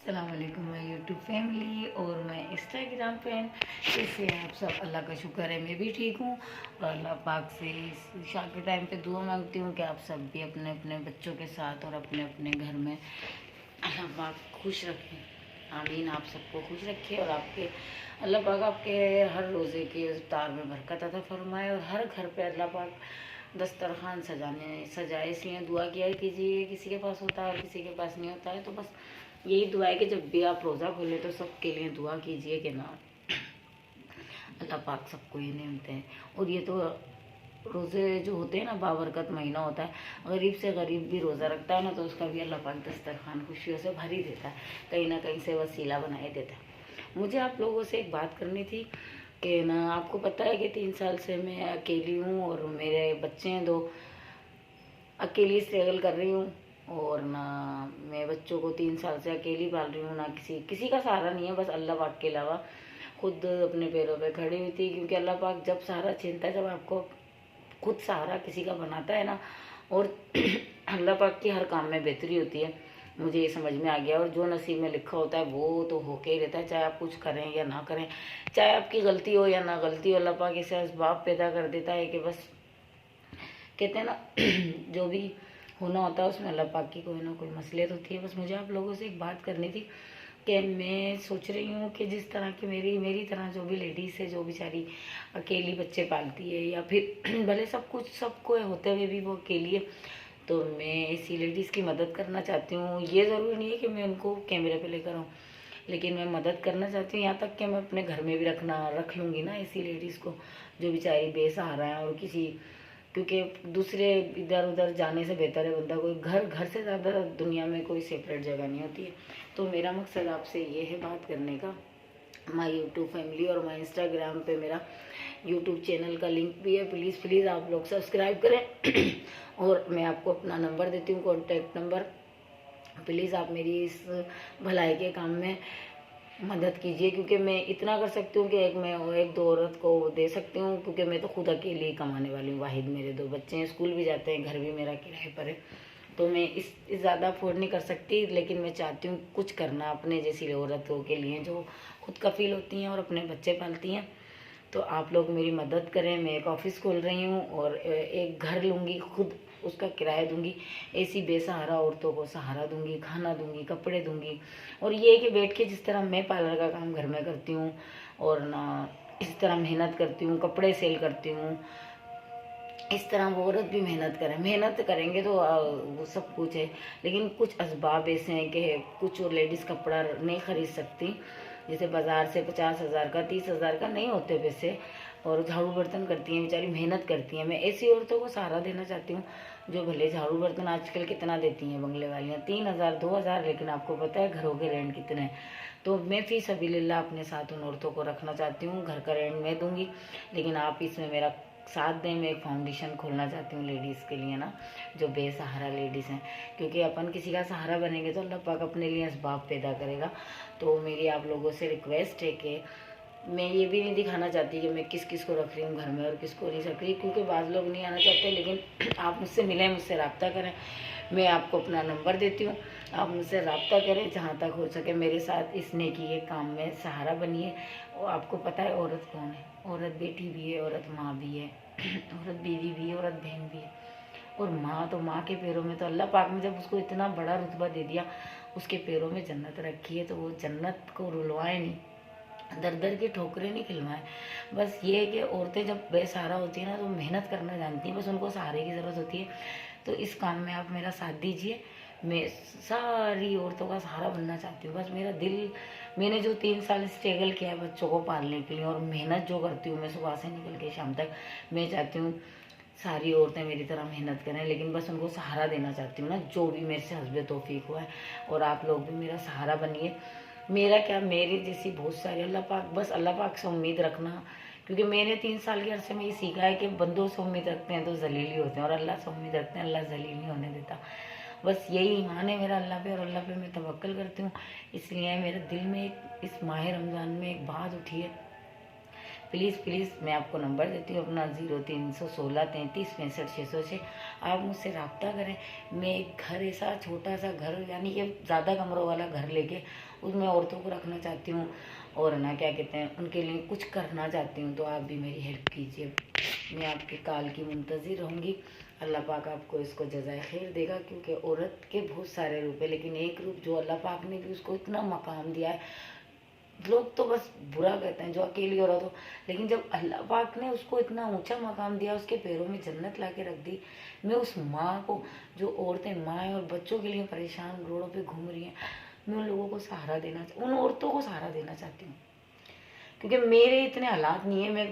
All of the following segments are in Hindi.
अस्सलाम वालेकुम मैं यूट्यूब फैमिली और मैं इंस्टाग्राम फ्रेंड। कैसे आप सब? अल्लाह का शुक्र है मैं भी ठीक हूँ। और अल्लाह पाक से इस ईशा के टाइम पे दुआ मांगती हूँ कि आप सब भी अपने अपने बच्चों के साथ और अपने अपने घर में अल्लाह पाक खुश रखें। आमीन। आप सबको खुश रखे और आपके अल्लाह पाक आपके हर रोज़े के इफ्तार में बरकत अता फरमाए और हर घर पे अल्लाह पाक दस्तरखान सजाए। इसलिए दुआ किया कीजिए। किसी के पास होता है और किसी के पास नहीं होता है, तो बस यही दुआ है कि जब भी आप रोज़ा खोलें तो सबके लिए दुआ कीजिए कि ना अल्लाह पाक सबको ये नियमते हैं। और ये तो रोज़े जो होते हैं ना, बाबरकत महीना होता है। गरीब से गरीब भी रोज़ा रखता है ना, तो उसका भी अल्लाह पाक दस्तरखान खुशियों से भर ही देता है, कहीं ना कहीं से वसीला बनाए देता है। मुझे आप लोगों से एक बात करनी थी कि ना, आपको पता है कि 3 साल से मैं अकेली हूँ और मेरे बच्चे हैं 2। अकेली स्ट्रगल कर रही हूँ और ना मैं बच्चों को 3 साल से अकेली पाल रही हूँ। ना किसी किसी का सहारा नहीं है, बस अल्लाह पाक के अलावा। खुद अपने पैरों पे खड़ी हुई थी, क्योंकि अल्लाह पाक जब सहारा छीनता है, जब आपको खुद सहारा किसी का बनाता है ना, और अल्लाह पाक की हर काम में बेहतरी होती है। मुझे ये समझ में आ गया। और जो नसीब में लिखा होता है वो तो होके ही रहता है, चाहे आप कुछ करें या ना करें, चाहे आपकी गलती हो या ना गलती हो। अल्लाह पाक ऐसे असबाब पैदा कर देता है कि बस कहते हैं ना जो भी होना होता है उसमें अल्लाह पाक की कोई ना कोई मसलियत होती है। बस मुझे आप लोगों से एक बात करनी थी कि मैं सोच रही हूँ कि जिस तरह की मेरी तरह जो भी लेडीज़ है, जो बेचारी अकेली बच्चे पालती है, या फिर भले सब कुछ सबको होते हुए भी वो अकेली है, तो मैं ऐसी लेडीज़ की मदद करना चाहती हूँ। ये ज़रूरी नहीं है कि मैं उनको कैमरे पे लेकर आऊँ, लेकिन मैं मदद करना चाहती हूँ। यहाँ तक कि मैं अपने घर में भी रख लूँगी ना ऐसी लेडीज़ को, जो बेचारी बेसहारा है। और किसी क्योंकि दूसरे इधर उधर जाने से बेहतर है बंदा कोई घर से ज़्यादा दुनिया में कोई सेपरेट जगह नहीं होती है। तो मेरा मकसद आपसे ये है बात करने का। माई यूट्यूब फैमिली और माई इंस्टाग्राम पे मेरा यूट्यूब चैनल का लिंक भी है। प्लीज़ प्लीज़ आप लोग सब्सक्राइब करें और मैं आपको अपना नंबर देती हूँ, कॉन्टैक्ट नंबर। प्लीज़ आप मेरी इस भलाई के काम में मदद कीजिए, क्योंकि मैं इतना कर सकती हूँ कि एक दो औरत को दे सकती हूँ, क्योंकि मैं तो खुद अकेली कमाने वाली हूँ। वाहिद मेरे 2 बच्चे हैं, स्कूल भी जाते हैं, घर भी मेरा किराए पर है, तो मैं इस ज़्यादा अफोर्ड नहीं कर सकती। लेकिन मैं चाहती हूँ कुछ करना अपने जैसी औरतों के लिए जो खुद कफील होती हैं और अपने बच्चे पालती हैं। तो आप लोग मेरी मदद करें। मैं एक ऑफ़िस खोल रही हूँ और एक घर लूँगी, खुद उसका किराया दूंगी। ऐसी बेसहारा औरतों को सहारा दूंगी, खाना दूंगी, कपड़े दूंगी। और ये कि बैठ के जिस तरह मैं पार्लर का काम घर में करती हूँ और ना इस तरह मेहनत करती हूँ, कपड़े सेल करती हूँ, इस तरह वो औरत भी मेहनत करें। मेहनत करेंगे तो वो सब कुछ है, लेकिन कुछ असबाब ऐसे हैं कि कुछ और लेडीज़ कपड़ा नहीं खरीद सकती। जैसे बाज़ार से 50,000 का 30,000 का नहीं होते पैसे, और झाड़ू बर्तन करती हैं, बेचारी मेहनत करती हैं। मैं ऐसी औरतों को सहारा देना चाहती हूँ जो भले झाड़ू बर्तन आजकल कितना देती हैं बंगले वालियाँ, 3,000 2,000, लेकिन आपको पता है घरों के रेंट कितने हैं। तो मैं फी सबीलिल्लाह अपने साथ उन औरतों को रखना चाहती हूँ। घर का रेंट मैं दूंगी, लेकिन आप इसमें मेरा साथ दें। मैं एक फाउंडेशन खोलना चाहती हूँ लेडीज़ के लिए ना, जो बेसहारा लेडीज़ हैं, क्योंकि अपन किसी का सहारा बनेंगे तो अल्लाह पाक अपने लिए असबाब पैदा करेगा। तो मेरी आप लोगों से रिक्वेस्ट है कि मैं ये भी नहीं दिखाना चाहती कि मैं किस किस को रख रही हूँ घर में और किसको नहीं रख रही, क्योंकि बाज़ लोग नहीं आना चाहते। लेकिन आप मुझसे मिलें, मुझसे रब्ता करें। मैं आपको अपना नंबर देती हूँ, आप मुझसे रब्ता करें। जहाँ तक हो सके मेरे साथ इस नेकी के काम में सहारा बनिए। और आपको पता है औरत कौन है? औरत बेटी भी है, औरत माँ भी है, औरत बीवी भी है, औरत बहन भी है। और माँ तो माँ के पैरों में तो अल्लाह पाक ने जब उसको इतना बड़ा रुतबा दे दिया, उसके पैरों में जन्नत रखी है, तो वो जन्नत को रुलवाए नहीं, दर दर की ठोकरें नहीं खिलवाएं। बस ये है कि औरतें जब बेसहारा होती है ना, तो मेहनत करना जानती हैं, बस उनको सहारे की ज़रूरत होती है। तो इस काम में आप मेरा साथ दीजिए। मैं सारी औरतों का सहारा बनना चाहती हूँ। बस मेरा दिल, मैंने जो 3 साल स्ट्रगल किया है बच्चों को पालने के लिए, और मेहनत जो करती हूँ मैं सुबह से निकल के शाम तक, मैं चाहती हूँ सारी औरतें मेरी तरह मेहनत करें, लेकिन बस उनको सहारा देना चाहती हूँ ना, जो भी मेरे से हस्बे तौफीक हुआ है। और आप लोग भी मेरा सहारा बनिए। मेरा क्या, मेरी जैसी बहुत सारी, अल्लाह पाक, बस अल्लाह पाक से उम्मीद रखना। क्योंकि मैंने 3 साल के अरसे में ये सीखा है कि बंदों से उम्मीद रखते हैं तो जलील ही होते हैं, और अल्लाह से उम्मीद रखते हैं अल्लाह जलील नहीं होने देता। बस यही ईमान है मेरा अल्लाह पे, और अल्लाह पे मैं तवक्कल करती हूँ। इसलिए मेरे दिल में इस माह रमज़ान में एक बात उठी है। प्लीज़ प्लीज़ मैं आपको नंबर देती हूँ अपना 0316 33 65 606। आप मुझसे रब्ता करें। मैं एक घर ऐसा छोटा सा घर, यानी कि ज़्यादा कमरों वाला घर लेके उसमें औरतों को रखना चाहती हूँ, और ना क्या कहते हैं, उनके लिए कुछ करना चाहती हूँ। तो आप भी मेरी हेल्प कीजिए। मैं आपके कॉल की मुंतज़िर रहूँगी। अल्लाह पाक आपको इसको जज़ाए खैर देगा, क्योंकि औरत के बहुत सारे रूप है, लेकिन एक रूप जो अल्लाह पाक ने भी उसको इतना मकाम दिया है। लोग तो बस बुरा कहते हैं जो अकेली औरत हो, लेकिन जब अल्लाह पाक ने उसको इतना ऊंचा मकाम दिया, उसके पैरों में जन्नत ला के रख दी। मैं उस माँ को, जो औरतें माँ और बच्चों के लिए परेशान रोडों पे घूम रही हैं, मैं उन लोगों को सहारा देना, उन औरतों को सहारा देना चाहती हूँ। क्योंकि मेरे इतने हालात नहीं है, मैं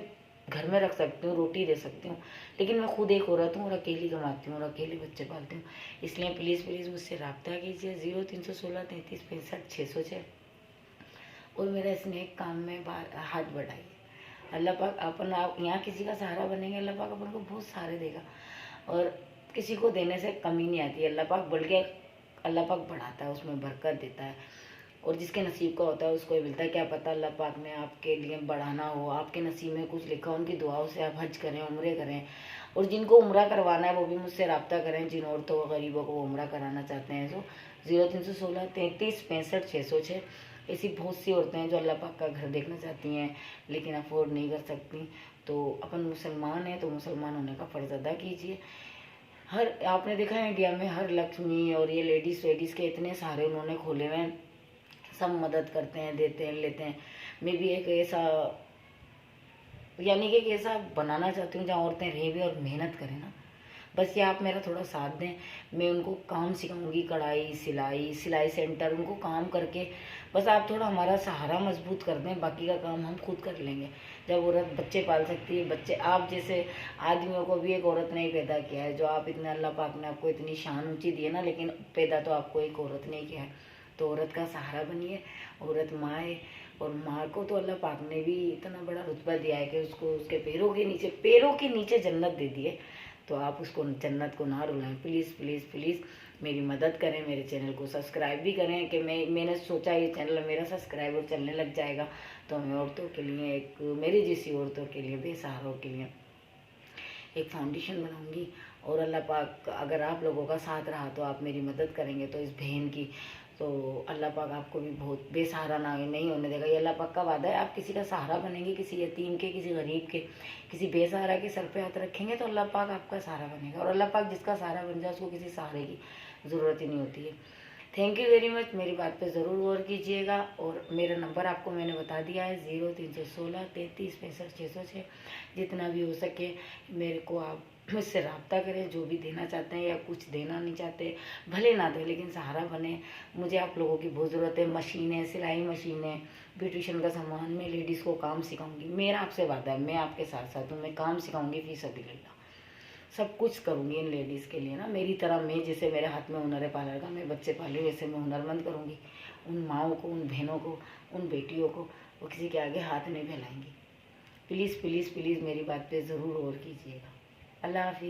घर में रख सकती हूँ, रोटी दे सकती हूँ, लेकिन मैं खुद एक औरत हूँ और अकेली कमाती हूँ और अकेले बच्चे पालती हूँ। इसलिए प्लीज़ प्लीज़ मुझसे रब्ता कीजिए 0316 33 65 606, और मेरा स्नेह काम में हाथ बढ़ाइए। अल्लाह पाक अपन, आप यहाँ किसी का सहारा बनेंगे, अल्लाह पाक अपन को बहुत सहारे देगा, और किसी को देने से कमी नहीं आती है। अल्लाह पाक बल्कि अल्लाह पाक बढ़ाता है, उसमें बरकत देता है, और जिसके नसीब का होता है उसको ही मिलता है। क्या पता अल्लाह पाक ने आपके लिए बढ़ाना हो, आपके नसीब में कुछ लिखा हो, उनकी दुआओं से आप हज करें, उम्रे करें। और जिनको उम्रा करवाना है वो भी मुझसे रब्ता करें, जिन औरतों को, गरीबों को उम्रा कराना चाहते हैं, तो 0316 33 65 606। ऐसी बहुत सी औरतें हैं जो अल्लाह पाक का घर देखना चाहती हैं, लेकिन अफोर्ड नहीं कर सकती। तो अपन मुसलमान हैं, तो मुसलमान होने का फ़र्ज़ अदा कीजिए। हर, आपने देखा है इंडिया में हर लक्ष्मी और ये लेडीज़ वेडीज़ के इतने सारे उन्होंने खोले हुए हैं, सब मदद करते हैं, देते हैं, लेते हैं। मैं भी एक ऐसा, यानी कि एक ऐसा बनाना चाहती हूँ जहाँ औरतें रह भी और मेहनत करें ना। बस ये आप मेरा थोड़ा साथ दें। मैं उनको काम सिखाऊंगी, कढ़ाई, सिलाई, सिलाई सेंटर, उनको काम करके बस आप थोड़ा हमारा सहारा मजबूत कर दें, बाकी का काम हम खुद कर लेंगे। जब औरत बच्चे पाल सकती है, बच्चे, आप जैसे आदमियों को भी एक औरत ने ही पैदा किया है, जो आप इतने, अल्लाह पाक ने आपको इतनी शान ऊंची दी है ना, लेकिन पैदा तो आपको एक औरत ने किया है। तो औरत का सहारा बनिए। औरत माँ है, और माँ को तो अल्लाह पाक ने भी इतना बड़ा रुतबा दिया है कि उसको उसके पैरों के नीचे जन्नत दे दी है। तो आप उसको, जन्नत को ना रुलाएं। प्लीज़ प्लीज़ प्लीज़ मेरी मदद करें, मेरे चैनल को सब्सक्राइब भी करें। कि मैंने सोचा ये चैनल मेरा सब्सक्राइबर चलने लग जाएगा, तो मैं औरतों के लिए, एक मेरी जैसी औरतों के लिए, बेसहारों के लिए एक फाउंडेशन बनाऊंगी। और अल्लाह पाक, अगर आप लोगों का साथ रहा तो आप मेरी मदद करेंगे तो इस बहन की, तो अल्लाह पाक आपको भी बहुत बेसहारा ना नहीं होने देगा। ये अल्लाह पाक का वादा है। आप किसी का सहारा बनेंगे, किसी यतीम के, किसी गरीब के, किसी बेसहारा के सर पे हाथ रखेंगे, तो अल्लाह पाक आपका सहारा बनेगा। और अल्लाह पाक जिसका सहारा बन जाए उसको किसी सहारे की ज़रूरत ही नहीं होती है। Thank you very much. मेरी बात पे ज़रूर गौर कीजिएगा। और मेरा नंबर आपको मैंने बता दिया है 0316 33 65 606। जितना भी हो सके मेरे को आप मुझसे रब्ता करें, जो भी देना चाहते हैं या कुछ देना नहीं चाहते, भले ना दें, लेकिन सहारा बने। मुझे आप लोगों की बहुत ज़रूरत है। मशीनें, सिलाई मशीनें, ब्यूटिशियन का सामान, मैं लेडीज़ को काम सिखाऊंगी। मेरा आपसे वादा है, मैं आपके साथ साथ हूँ। मैं काम सिखाऊंगी फी सबिलिल्लाह, सब कुछ करूँगी इन लेडीज़ के लिए ना। मेरी तरह, मैं जैसे मेरे हाथ में हुनर है पार्लर का, मैं बच्चे पाले, वैसे मैं हुनरमंद करूँगी। उन माँओं को, उन बहनों को, उन बेटियों को, वो किसी के आगे हाथ नहीं फैलाएंगी। प्लीज़ प्लीज़ प्लीज़ मेरी बात पे ज़रूर गौर कीजिएगा। अल्लाह हाफिज़।